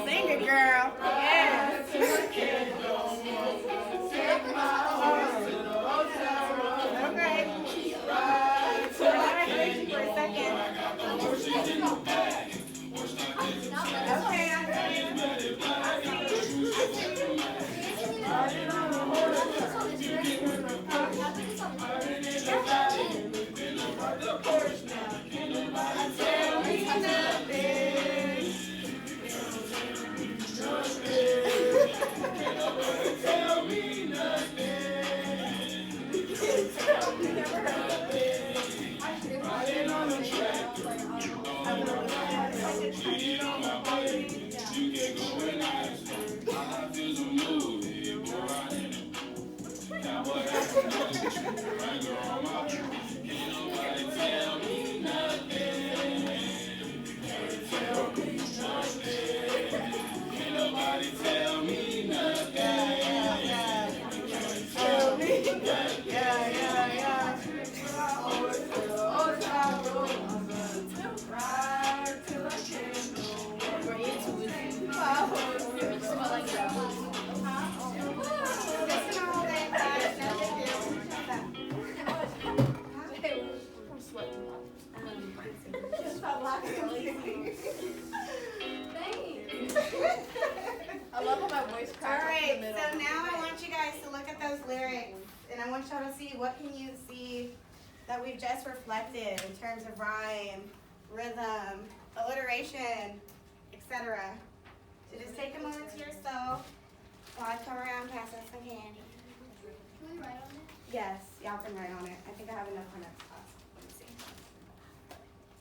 Sing it, girl. Yes. I love how my voice cracks. Alright, so now I want you guys to look at those lyrics, and I want y'all to see what can you see that we've just reflected in terms of rhyme, rhythm, alliteration, etc. So just take a moment to yourself while I come around and pass us some candy. Can we write on it? Yes, y'all can write on it. I think I have enough for next class. Let me see.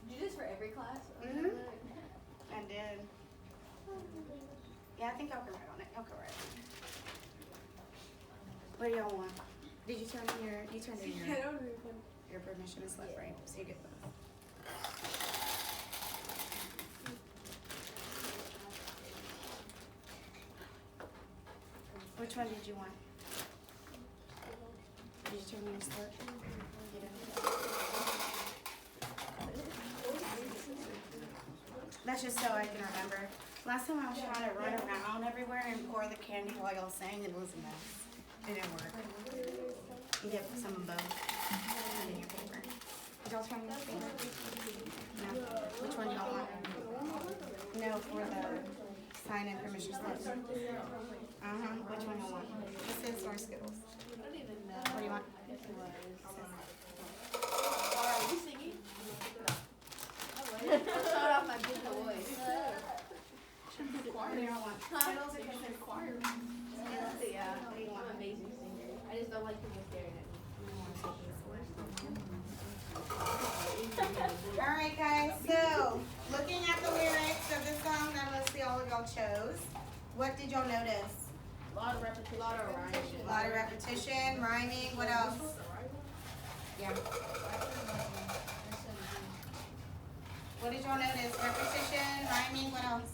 Did you do this for every class? Mhm. I did. Yeah, I think y'all can write on it. Y'all can write on it. What do y'all want? Did you turn in your permission slip, right? So you get both. Which one did you want? Did you turn in your slip? You did. That's just so I can remember. Last time I was trying to run around everywhere and pour the candy while y'all sang, it was a mess. It didn't work. You get some of both. Put in your paper. Did y'all turn in your paper? No. Which one y'all want? No, for the sign in permission slip. Which one y'all want? This is or Skittles. What do you want? Are you singing? Shut off my good voice. What do y'all want? Skittles or Kisses? Choir. Yeah, I'm an amazing singer. I just don't like people staring at me. Alright guys, so looking at the lyrics of the song that mostly all of y'all chose, what did y'all notice? A lot of repetition. A lot of rhyming. A lot of repetition, rhyming, what else? Yeah. What did y'all notice? Repetition, rhyming, what else?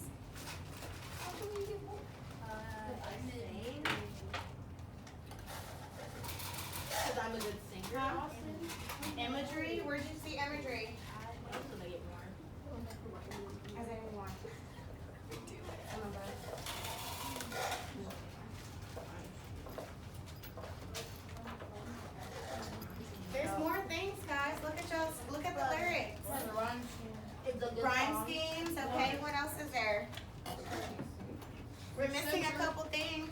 Because I'm a good singer, Austin. Imagery? Where'd you see imagery? I'm gonna get more. As everyone. Some of us. There's more things, guys. Look at y'all. Look at the lyrics. It's a good Rhyme song. schemes. Okay, what else is there? We're missing a couple things.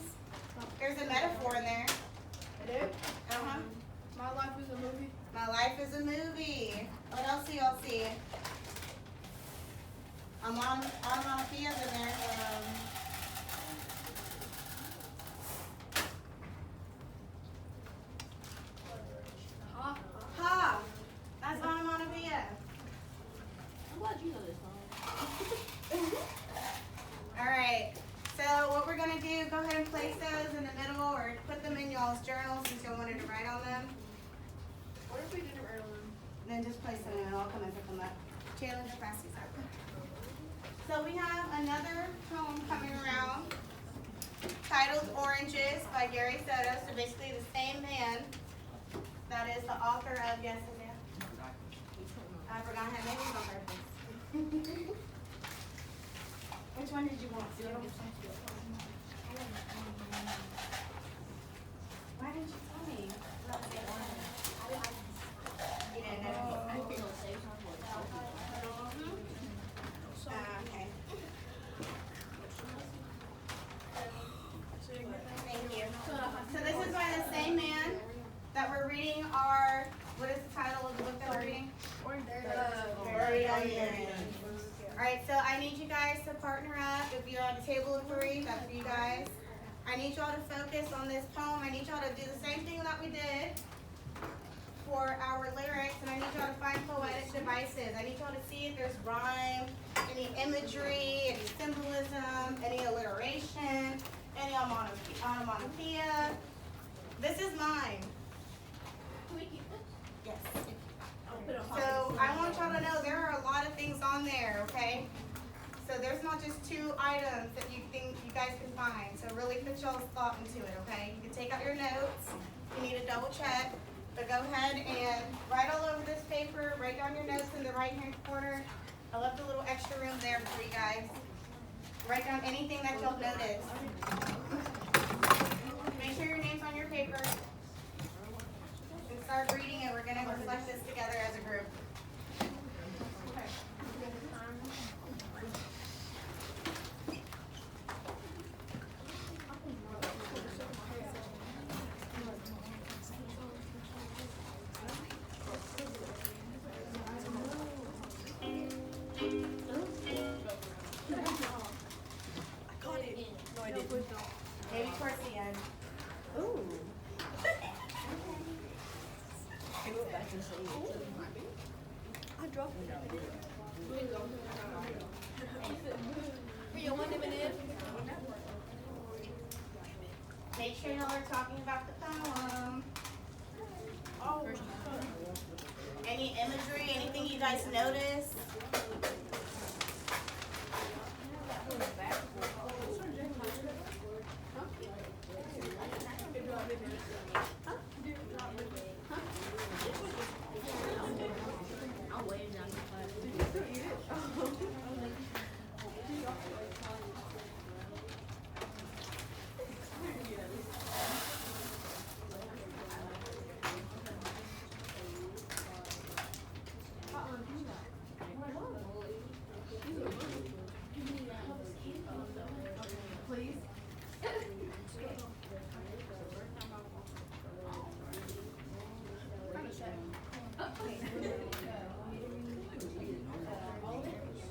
There's a metaphor in there. It is? Uh-huh. My life is a movie. My life is a movie. What else do y'all see? Onomatopoeias in there. Ha! That's onomatopoeia. I'm glad you know this song. Alright, so what we're going to do, go ahead and place those in the middle or put them in y'all's journals since y'all wanted to write on them. What if we didn't write on them? Then just place them in and I'll come and pick them up. Taylor, just pass these out. So we have another poem coming around titled Oranges by Gary Soto. So basically the same man that is the author of, yes, Isaiah? I forgot his name on purpose. Which one did you want? Why didn't you tell me? You didn't know. Okay. Thank you. So this is by the same man that we're reading our, what is the title of the book that we're reading? Dirty Onion. Alright, so I need you guys to partner up. If you're on a table of three, that's for you guys. I need y'all to focus on this poem. I need y'all to do the same thing that we did for our lyrics, and I need y'all to find poetic devices. I need y'all to see if there's rhyme, any imagery, any symbolism, any alliteration, any onomatopoeia. This is mine. Can we keep this? Yes. I'll put it on So I want y'all to know there are a lot of things on there, okay? So there's not just 2 items that you think you guys can find. So really put y'all's thought into it, okay? You can take out your notes. You need to double check. But go ahead and write all over this paper. Write down your notes in the right-hand corner. I left a little extra room there for you guys. Write down anything that y'all noticed. Make sure your name's on your paper. And start reading it. We're going to reflect this together as a group. Maybe towards the end. Ooh. I dropped it. Make sure y'all are talking about the poem. Any imagery, anything you guys notice?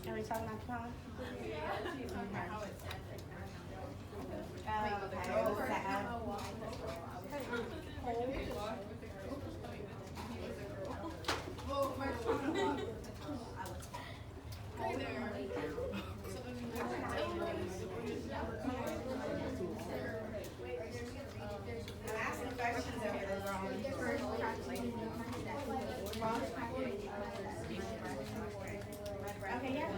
Are we talking about the poem? I'm asking questions over this. Okay, yeah.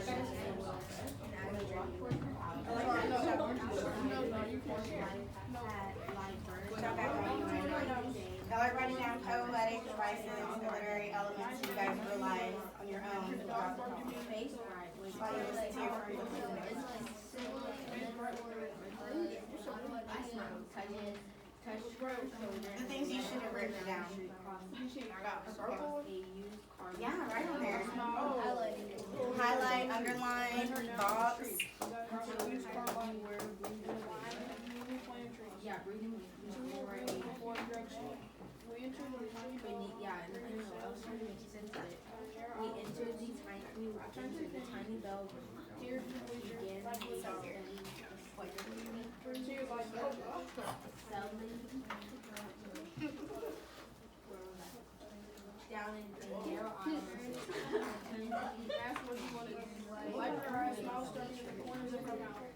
Y'all are writing down poetic devices, literary elements you guys realize on your own throughout the poem. While you listen to your the things you should have written down. Yeah, right on there. Highlight, underline, box. Yeah, breathing. I was trying to make sense of it. We entered the tiny bell. Began down in narrow islands. That's what you want to do. Like her eyes, small stuff in the corners of her mouth.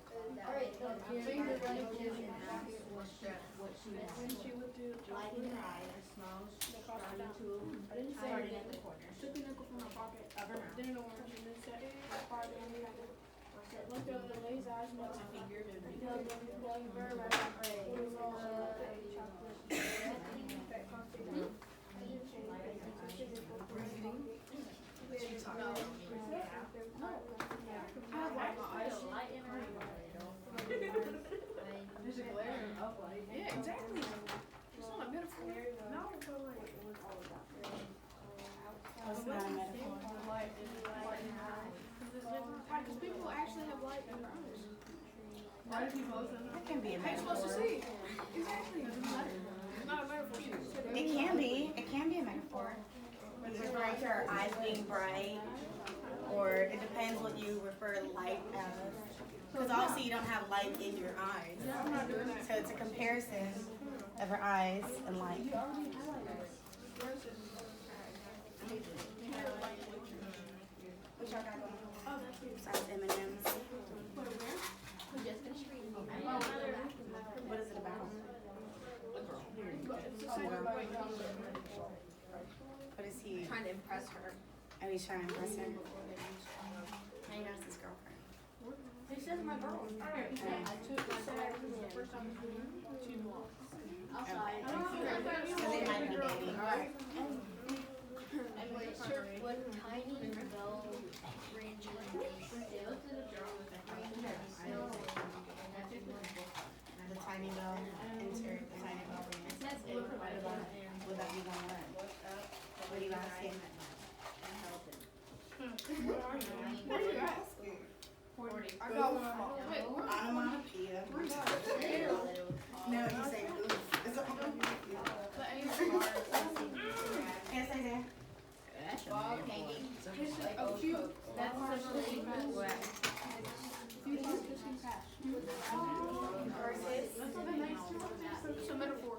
Finger running and asked What she was when she would do. light in her eye, a small starting to I didn't say starting anything. at the corner Took the nickel from her pocket. of her mouth. Then an orange and then said, hey, pardon me. lays eyes, no. Finger to There's a glare and uplight. Yeah, exactly. It's not a metaphor. No, What's not a metaphor? because people actually have light in their eyes. Why do people That can be a How you supposed to metaphor. see? Exactly. It's not a metaphor. It can be. It can be a metaphor. He's referring to our eyes being bright, or it depends what you refer light as. Because obviously you don't have light in your eyes. I'm not doing that. So it's a comparison of our eyes and light. What y'all got going on? Besides M&M's. What is it about? What is he? Trying to impress her. Oh, he's trying to impress her. How you know it's his girlfriend? He says my girl. I took my dad the first time she walked. Outside. So they might be dating. Alright. And we surf with tiny bell ranges. The tiny bell, insert the tiny bell ring. Would that be one word? What are you asking? What are you asking? 40. I got one. Wait, what? Onomatopoeia. No, you say oof. It's onomatopoeia. Yes, I do. Ball hanging. A few. That's essentially what. It's a metaphor.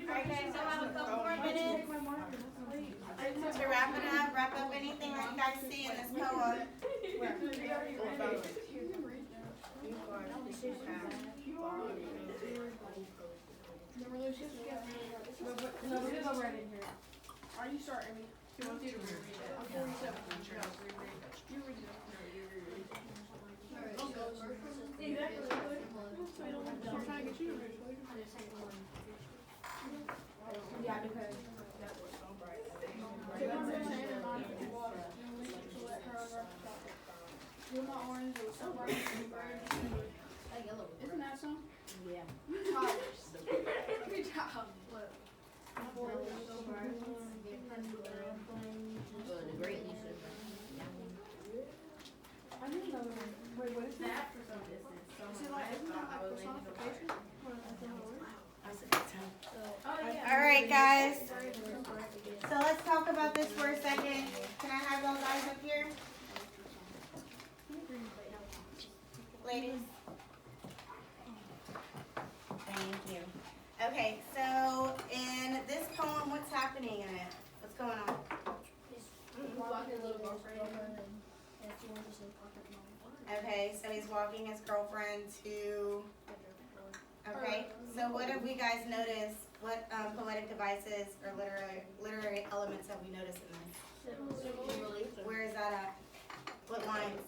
Alright guys, so have a couple more minutes to wrap up anything that you guys see in this poem. Are you starting me? You want you to reread it? I'm 47. You read it. Exactly. I'm trying to get you to read it. Yeah, because You're my orange, it was so bright, Isn't that some? yeah. Good job. Look. The great Lisa. I didn't know. Wait, what is that? That for some distance. Is it like, isn't that like personification? Oh, yeah. Alright guys, so let's talk about this for a second. Can I have those guys up here? Ladies? Thank you. Okay, so in this poem, what's happening in it? What's going on? Okay, so he's walking his girlfriend to, okay, so what have we guys noticed? What poetic devices or literary elements have we noticed in this? Where is that at? What lines?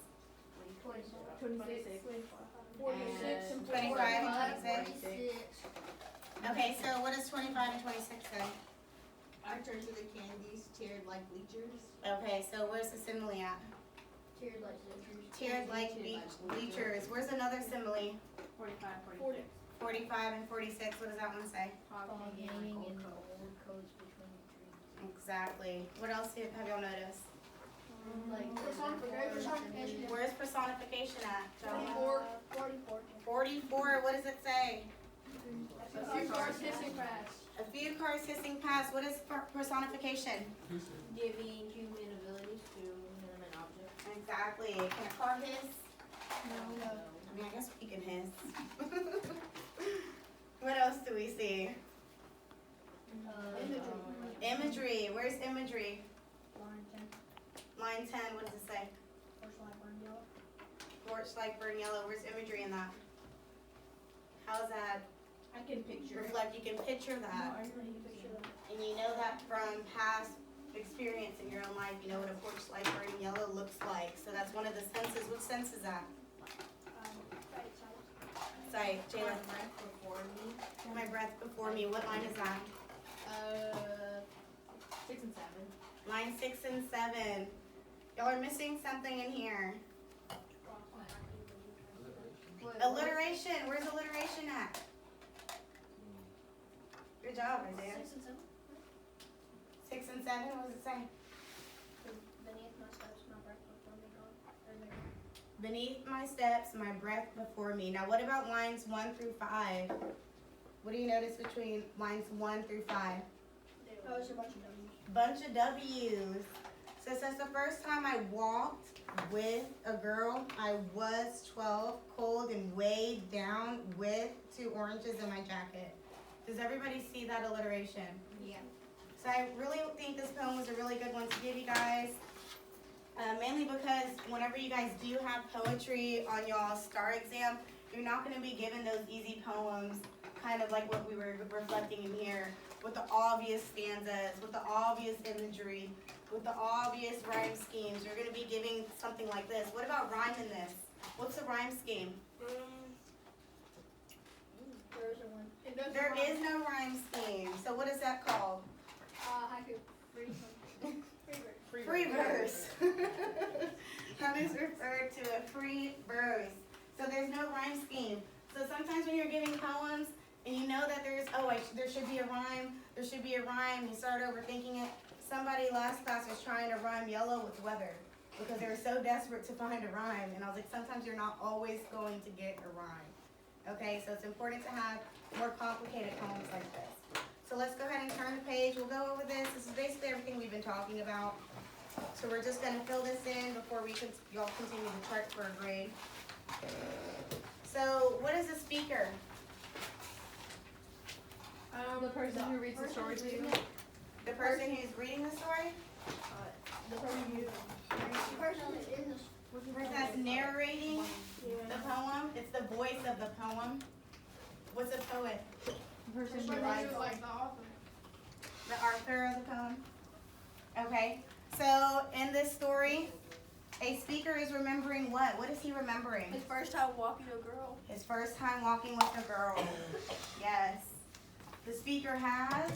26. 46 and 25 and 26? Okay, so what does 25 and 26 say? Our turns of the candies tiered like bleachers. Okay, so where's the simile at? Tiered like bleachers. Where's another simile? 45, 46. 45 and 46, what does that one say? Hanging in the old coats between the trees. Exactly. What else have y'all noticed? personification. Where's personification at? Joey? 44. 44, what does it say? A few cars hissing past. A few cars hissing past. What is personification? Giving human abilities to inanimate objects. Exactly. Can a car hiss? No. I mean, I guess we can hiss. What else do we see? Imagery. Where's imagery? Line 10, what does it say? porch light burn yellow? Where's imagery in that? How's that I can picture it. reflect? You can picture that. And you know that from past experience in your own life, you know what a porch light burning yellow looks like. So that's one of the senses. What sense is that? Sight. Jalen. My breath before me. My breath before me. What line is that? 6 and 7. Line 6 and 7. Y'all are missing something in here. Alliteration. Where's alliteration at? Good job, Isaiah. 6 and 7. What does it say? Beneath my steps, my breath before me gone. Beneath my steps, my breath before me. Now, what about lines 1 through 5? What do you notice between lines 1 through 5? Oh, it's a bunch of W's. Bunch of W's. So since the first time I walked with a girl, I was 12, cold and weighed down with 2 oranges in my jacket. Does everybody see that alliteration? Yeah. So I really think this poem was a really good one to give you guys. Mainly because whenever you guys do have poetry on y'all's STAR exam, you're not going to be given those easy poems, kind of like what we were reflecting in here, with the obvious stanzas, with the obvious imagery, with the obvious rhyme schemes. You're going to be giving something like this. What about rhyme in this? What's the rhyme scheme? There isn't one. There is no rhyme scheme. So what is that called? Haiku. Free verse. Free verse. That is referred to a free verse. So there's no rhyme scheme. So sometimes when you're giving poems and you know that there should be a rhyme, you start overthinking it. Somebody last class was trying to rhyme yellow with weather because they were so desperate to find a rhyme. And I was like, sometimes you're not always going to get a rhyme. Okay, so it's important to have more complicated poems like this. So let's go ahead and turn the page. We'll go over this. This is basically everything we've been talking about. So we're just going to fill this in before y'all continue the chart for a grade. So what is a speaker? The person who reads the story to you. The person who's reading the story? The person who. The person in the The person that's narrating the poem. It's the voice of the poem. What's a poet? The person who writes like the author. The author of the poem. Okay. So in this story, a speaker is remembering what? What is he remembering? His first time walking a girl. His first time walking with a girl. Yes. The speaker has